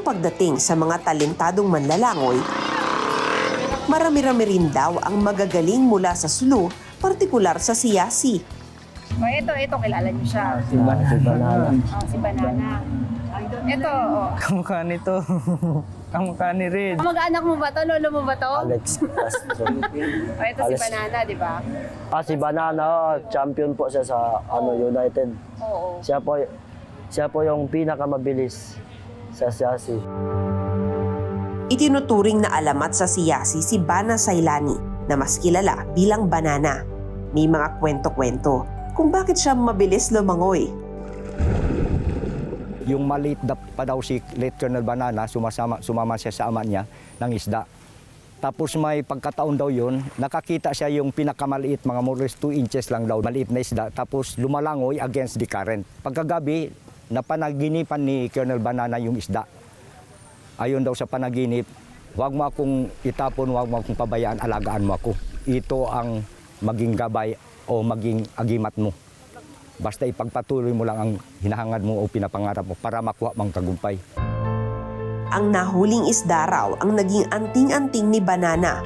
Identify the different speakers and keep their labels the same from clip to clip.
Speaker 1: Pero pagdating sa mga talentadong manlalangoy, marami-rami rin daw ang magagaling mula sa Sulu, partikular sa Siyasi.
Speaker 2: O, ito, kilala niyo siya.
Speaker 3: Si Banana.
Speaker 2: Oh, si Banana. Ito, oh.
Speaker 4: Kamukha nito. Kamukha ni Red.
Speaker 2: Kamag-anak mo ba to? Lolo mo ba to?
Speaker 3: Alex Castro.
Speaker 2: O, ito si Banana, di ba?
Speaker 3: Si Banana, champion po siya sa United.
Speaker 2: Oo.
Speaker 3: Siya po yung pinakamabilis sa Siyasi.
Speaker 1: Itinuturing na alamat sa Siyasi si Bana Sailani na mas kilala bilang Banana. May mga kwento-kwento kung bakit siya mabilis lumangoy.
Speaker 5: Yung maliit pa daw si late Colonel Banana, sumama siya sa ama niya ng isda. Tapos may pagkataon daw yun, nakakita siya yung pinakamaliit, mga more or less 2 inches lang daw, maliit na isda. Tapos lumalangoy against the current. Pagkagabi, napanaginipan ni Colonel Banana yung isda. Ayon daw sa panaginip, huwag mo akong itapon, huwag mo akong pabayaan, alagaan mo ako. Ito ang maging gabay o maging agimat mo. Basta ipagpatuloy mo lang ang hinahangad mo o pinapangarap mo para makuha mang tagumpay.
Speaker 1: Ang nahuling isda raw ang naging anting-anting ni Banana.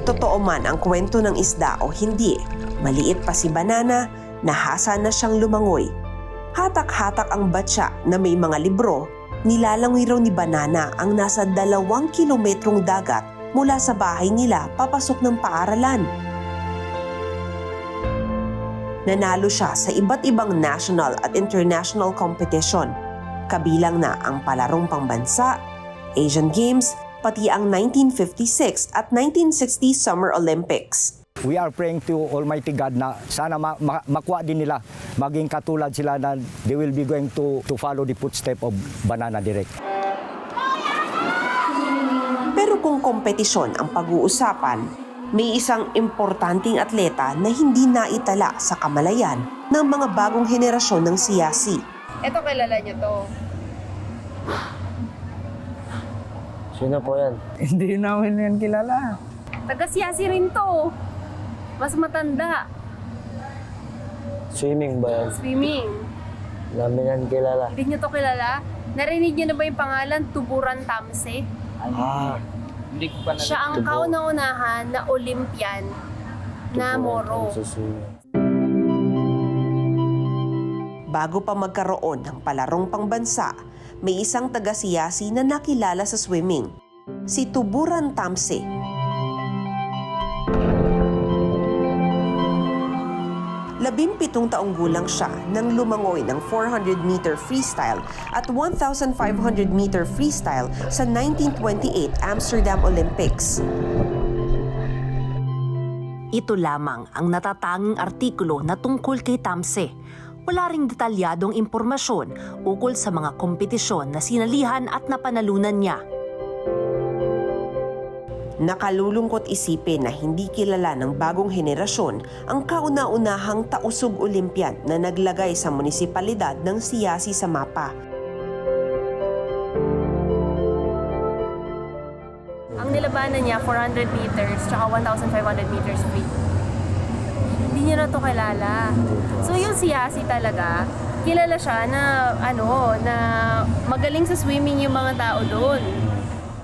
Speaker 1: Totoo man ang kwento ng isda o hindi, maliit pa si Banana, nahasa na siyang lumangoy. Hatak-hatak ang batya na may mga libro, nilalangoy raw ni Banana ang nasa 2 kilometrong dagat mula sa bahay nila papasok ng paaralan. Nanalo siya sa iba't ibang national at international competition. Kabilang na ang palarong pangbansa, Asian Games, pati ang 1956 at 1960 Summer Olympics.
Speaker 5: We are praying to Almighty God na sana makuha din nila, maging katulad sila na they will be going to follow the footstep of Banana Direct.
Speaker 1: Pero kung kompetisyon ang pag-uusapan, may isang importanteng atleta na hindi naitala sa kamalayan ng mga bagong henerasyon ng Siyasi.
Speaker 2: Ito, kilala niyo to.
Speaker 3: Sino po yan?
Speaker 4: Hindi namin yan kilala.
Speaker 2: Taga-Siyasi rin to. Mas matanda.
Speaker 3: Swimming ba yan?
Speaker 2: Swimming.
Speaker 3: Namin yan kilala.
Speaker 2: Hindi niyo to kilala? Narinig niyo na ba yung pangalan? Tuburan Tamse?
Speaker 4: Hindi ko pa
Speaker 2: Siya ang kauna-unahan na Olympian na Moro.
Speaker 1: Bago pa magkaroon ng palarong pangbansa, may isang taga-Siyasi na nakilala sa swimming, si Tuburan Tamse. Labimpitong taong gulang siya nang lumangoy ng 400-meter freestyle at 1,500-meter freestyle sa 1928 Amsterdam Olympics. Ito lamang ang natatanging artikulo na tungkol kay Tamse. Wala ring detalyadong impormasyon ukol sa mga kompetisyon na sinalihan at napanalunan niya. Nakalulungkot isipin na hindi kilala ng bagong henerasyon ang kauna-unahang tausug Olympian na naglagay sa munisipalidad ng Siyasi sa mapa.
Speaker 2: Ang nilabanan niya, 400 meters, tsaka 1,500 meters free. Hindi niya na to kilala. So yung Siyasi talaga, kilala siya na, na magaling sa swimming yung mga tao doon.